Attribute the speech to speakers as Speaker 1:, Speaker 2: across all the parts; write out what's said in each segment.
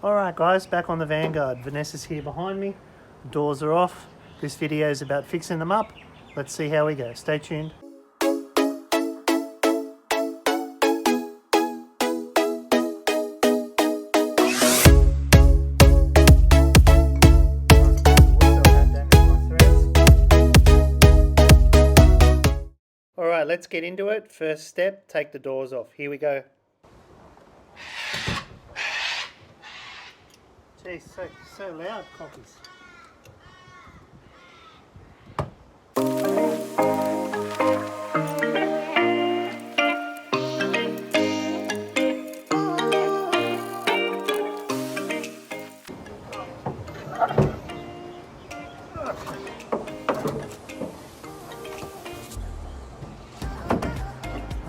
Speaker 1: Alright guys, back on the Vanguard. Vanessa's here behind me. Doors are off. This video is about fixing them up. Let's see how we go. Stay tuned. Alright, let's get into it. First step, take the doors off. Here we go. Geez, so loud, cockies.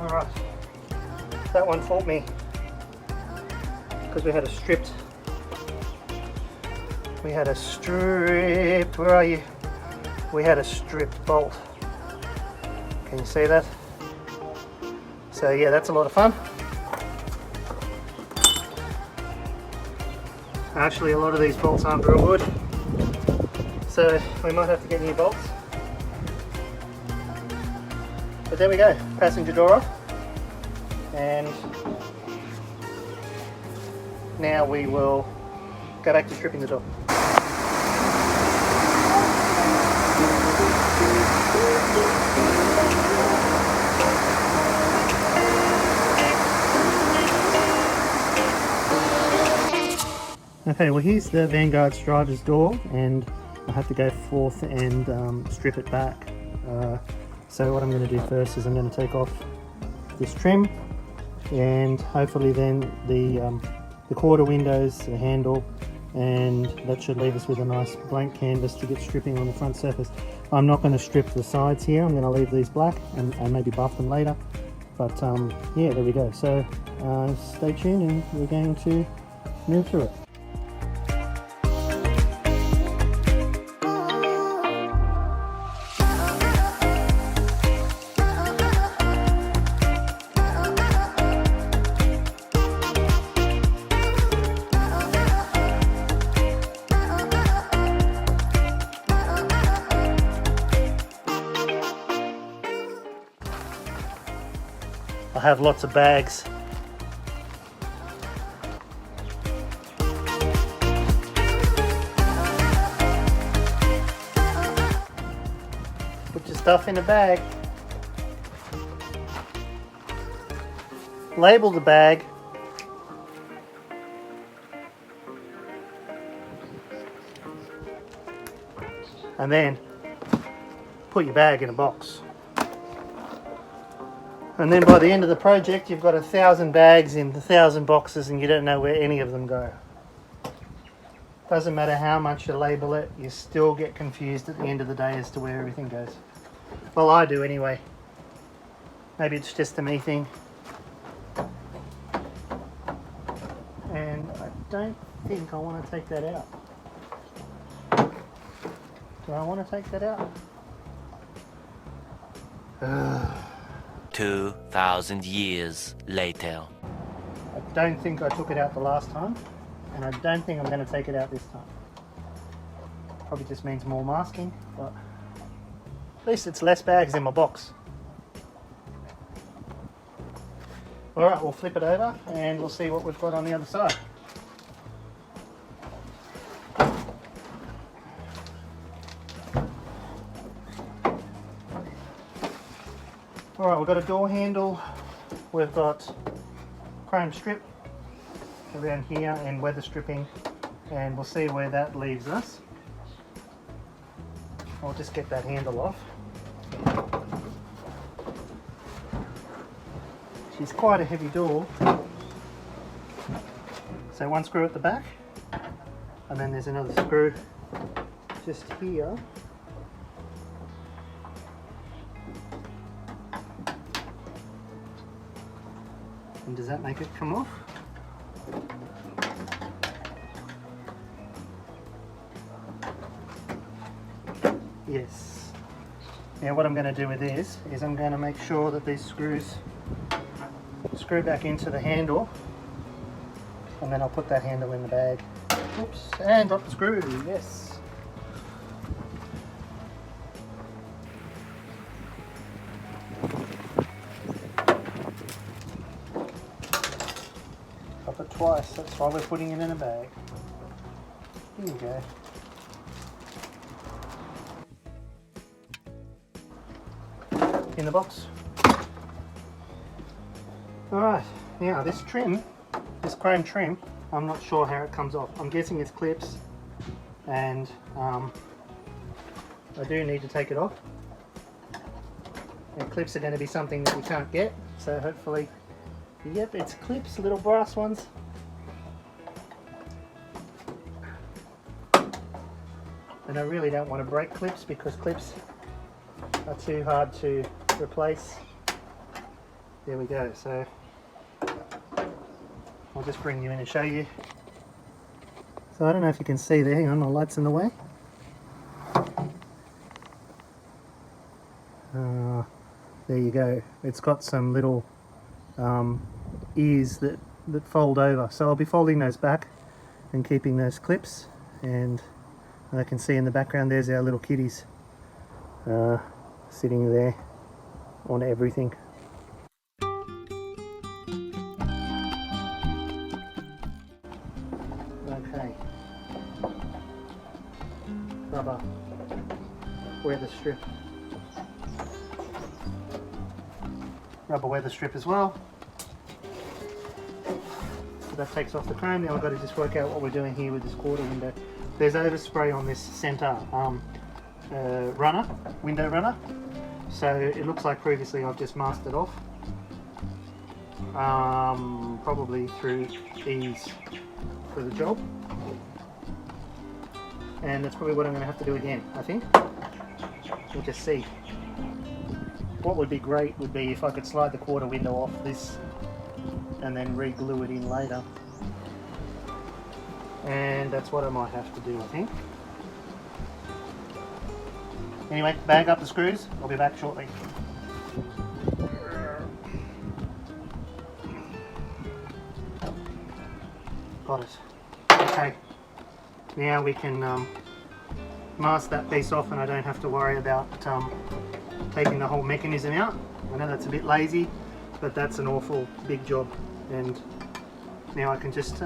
Speaker 1: Alright, that one fought me because we had a stripped. We had a strip, where are you? We had a stripped bolt. Can you see that? So yeah, that's a lot of fun. Actually, a lot of these bolts aren't real good. So we might have to get new bolts. But there we go, passenger door off. And now we will go back to stripping the door. Okay, well here's the Vanguard's driver's door, and I have to go forth and strip it back. So what I'm going to do first is I'm going to take off this trim, and hopefully then the quarter windows, the handle, and that should leave us with a nice blank canvas to get stripping on the front surface. I'm not going to strip the sides here, I'm going to leave these black and maybe buff them later. But yeah, there we go. So stay tuned and we're going to move through it. I have lots of bags. Put your stuff in a bag. Label the bag. And then put your bag in a box. And then by the end of the project, you've got 1,000 bags in 1,000 boxes and you don't know where any of them go. Doesn't matter how much you label it, you still get confused at the end of the day as to where everything goes. Well, I do anyway. Maybe it's just a me thing. And I don't think I want to take that out. Do I want to take that out?
Speaker 2: 2,000 years later.
Speaker 1: I don't think I took it out the last time, and I don't think I'm going to take it out this time. Probably just means more masking, but at least it's less bags in my box. Alright, we'll flip it over and we'll see what we've got on the other side. Alright, we've got a door handle, we've got chrome strip around here and weather stripping, and we'll see where that leaves us. I'll just get that handle off. She's quite a heavy door. So one screw at the back, and then there's another screw just here. And does that make it come off? Yes. Now what I'm going to do with this is I'm going to make sure that these screws screw back into the handle and then I'll put that handle in the bag. Oops, and drop the screw, yes. Drop it twice, that's why we're putting it in a bag. Here you go. In the box. Alright, now this trim, this chrome trim, I'm not sure how it comes off. I'm guessing it's clips, and I do need to take it off. And clips are going to be something that you can't get, so hopefully, yep, it's clips, little brass ones. And I really don't want to break clips because clips are too hard to replace. There we go, so I'll just bring you in and show you. So I don't know if you can see there, hang on, my light's in the way. There you go, it's got some little ears that fold over, so I'll be folding those back and keeping those clips, and I can see in the background there's our little kitties sitting there on everything. Okay, rubber weather strip. Rubber weather strip as well. So that takes off the chrome. Now I've got to just work out what we're doing here with this quarter window. There's overspray on this center window runner. So it looks like previously I've just masked it off. Probably through ease for the job. And that's probably what I'm going to have to do again, I think. We'll just see. What would be great would be if I could slide the quarter window off this and then re-glue it in later. And that's what I might have to do, I think. Anyway, bag up the screws. I'll be back shortly. Got it. Okay. Now we can mask that piece off and I don't have to worry about taking the whole mechanism out. I know that's a bit lazy, but that's an awful big job, and now I can just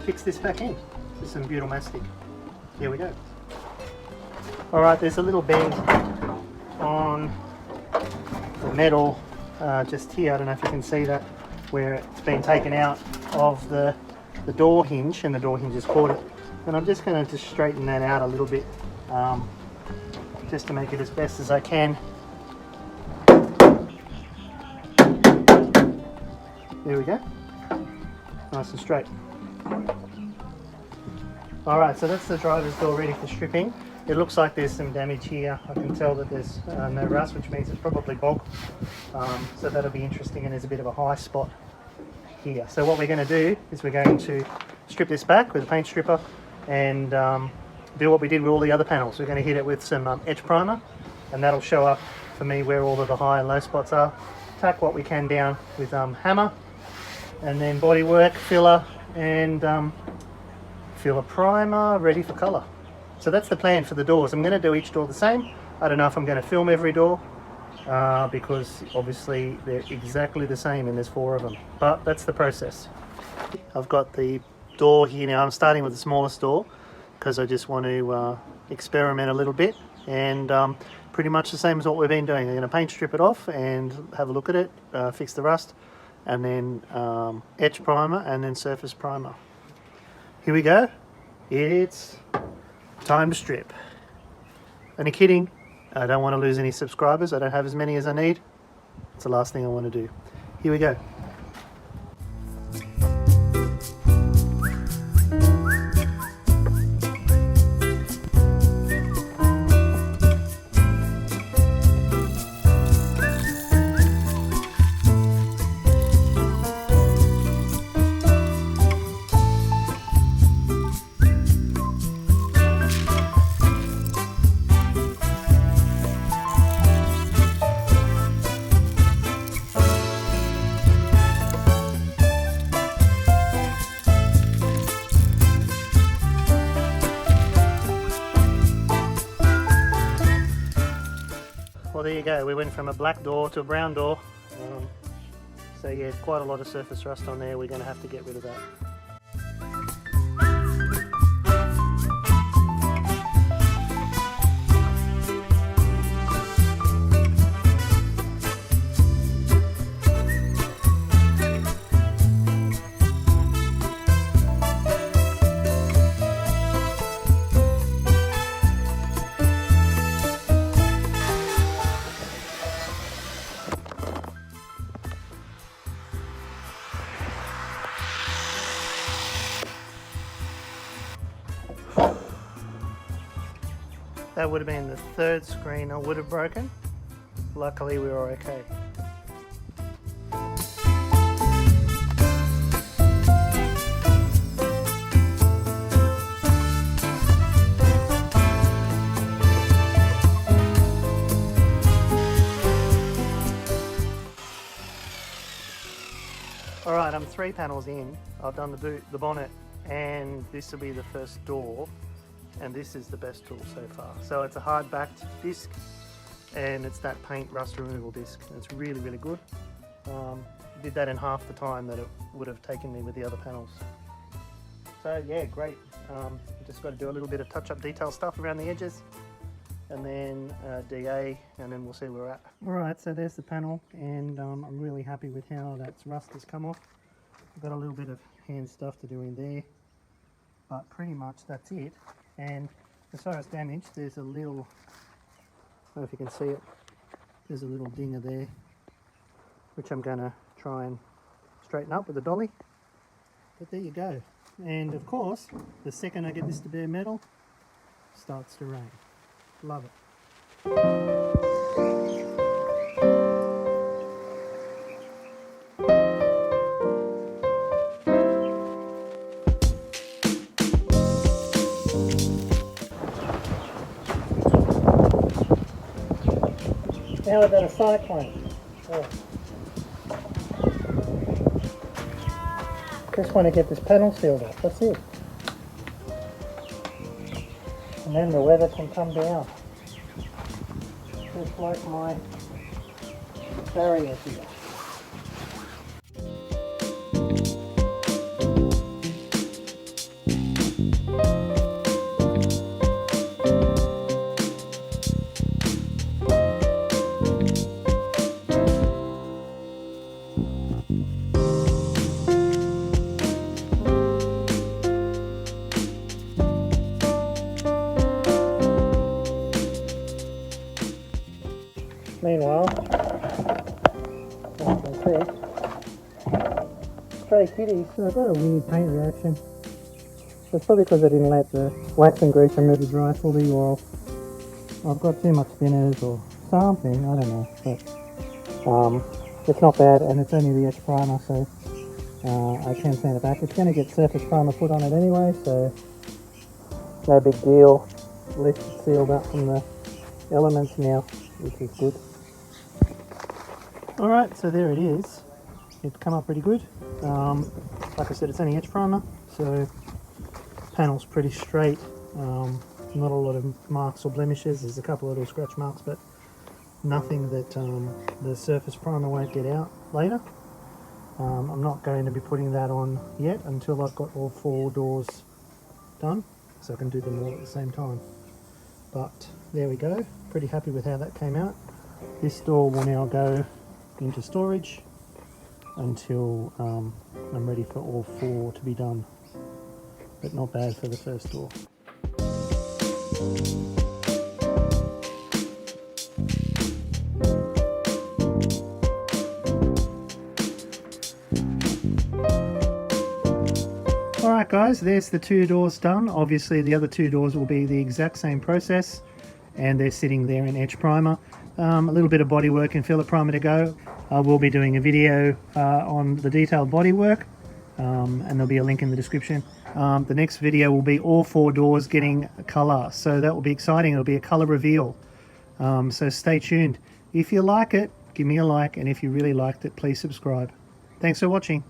Speaker 1: fix this back in with some butyl mastic. Here we go. Alright, there's a little bend on the metal just here, I don't know if you can see that, where it's been taken out of the door hinge, and the door hinge has caught it, and I'm just going to just straighten that out a little bit just to make it as best as I can. There we go, nice and straight. Alright, so that's the driver's door ready for stripping. It looks like there's some damage here. I can tell that there's no rust, which means it's probably bog. So that'll be interesting, and there's a bit of a high spot here. So what we're going to do is we're going to strip this back with a paint stripper and do what we did with all the other panels. We're going to hit it with some etch primer, and that'll show up for me where all of the high and low spots are. Tack what we can down with hammer, and then Bodywork, filler, and filler primer, ready for colour. So that's the plan for the doors. I'm going to do each door the same. I don't know if I'm going to film every door because obviously they're exactly the same and there's 4 of them. But that's the process. I've got the door here now. I'm starting with the smallest door because I just want to experiment a little bit, and pretty much the same as what we've been doing. I'm going to paint strip it off and have a look at it, fix the rust, and then etch primer and then surface primer. Here we go. It's time to strip. Only kidding, I don't want to lose any subscribers. I don't have as many as I need. It's the last thing I want to do. Here we go. there you go, we went from a black door to a brown door. So yeah, quite a lot of surface rust on there. We're going to have to get rid of that. That would have been the third screen I would have broken. Luckily we were okay. Alright, I'm 3 panels in. I've done the boot, the bonnet, and this will be the first door. And this is the best tool so far. So it's a hard backed disc and it's that paint rust removal disc. It's really, really good. Did that in half the time that it would have taken me with the other panels. So yeah, great. Just got to do a little bit of touch up detail stuff around the edges and then DA, and then we'll see where we're at. Alright, so there's the panel, and I'm really happy with how that rust has come off. I've got a little bit of hand stuff to do in there, but pretty much that's it. And as far as damage, there's a little, I don't know if you can see it, there's a little dinger there, which I'm going to try and straighten up with a dolly. But there you go. And of course, the second I get this to bare metal, it starts to rain. Love it. How about a cyclone? Oh. Just want to get this panel sealed off, that's it. And then the weather can come down. Just like my barrier here. Meanwhile, as you can see, stray kitties. I've got a weird paint reaction. It's probably because I didn't let the wax and grease remover dry fully, or I've got too much thinners or something, I don't know. But it's not bad, and it's only the edge primer, so I can sand it back. It's going to get surface primer put on it anyway, so no big deal. At least it's sealed up from the elements now, which is good. Alright, so there it is. It's come up pretty good. Like I said, it's only edge primer, so panel's pretty straight. Not a lot of marks or blemishes. There's a couple of little scratch marks, but nothing that the surface primer won't get out later. I'm not going to be putting that on yet until I've got all 4 doors done, so I can do them all at the same time. But there we go. Pretty happy with how that came out. This door will now go into storage until I'm ready for all 4 to be done, but not bad for the first door. Alright guys, there's the 2 doors done. Obviously the other 2 doors will be the exact same process, and they're sitting there in edge primer. A little bit of bodywork and filler primer to go. I will be doing a video on the detailed bodywork, and there'll be a link in the description. The next video will be all 4 doors getting colour, so that will be exciting. It'll be a colour reveal, so stay tuned. If you like it, give me a like, and if you really liked it, please subscribe. Thanks for watching.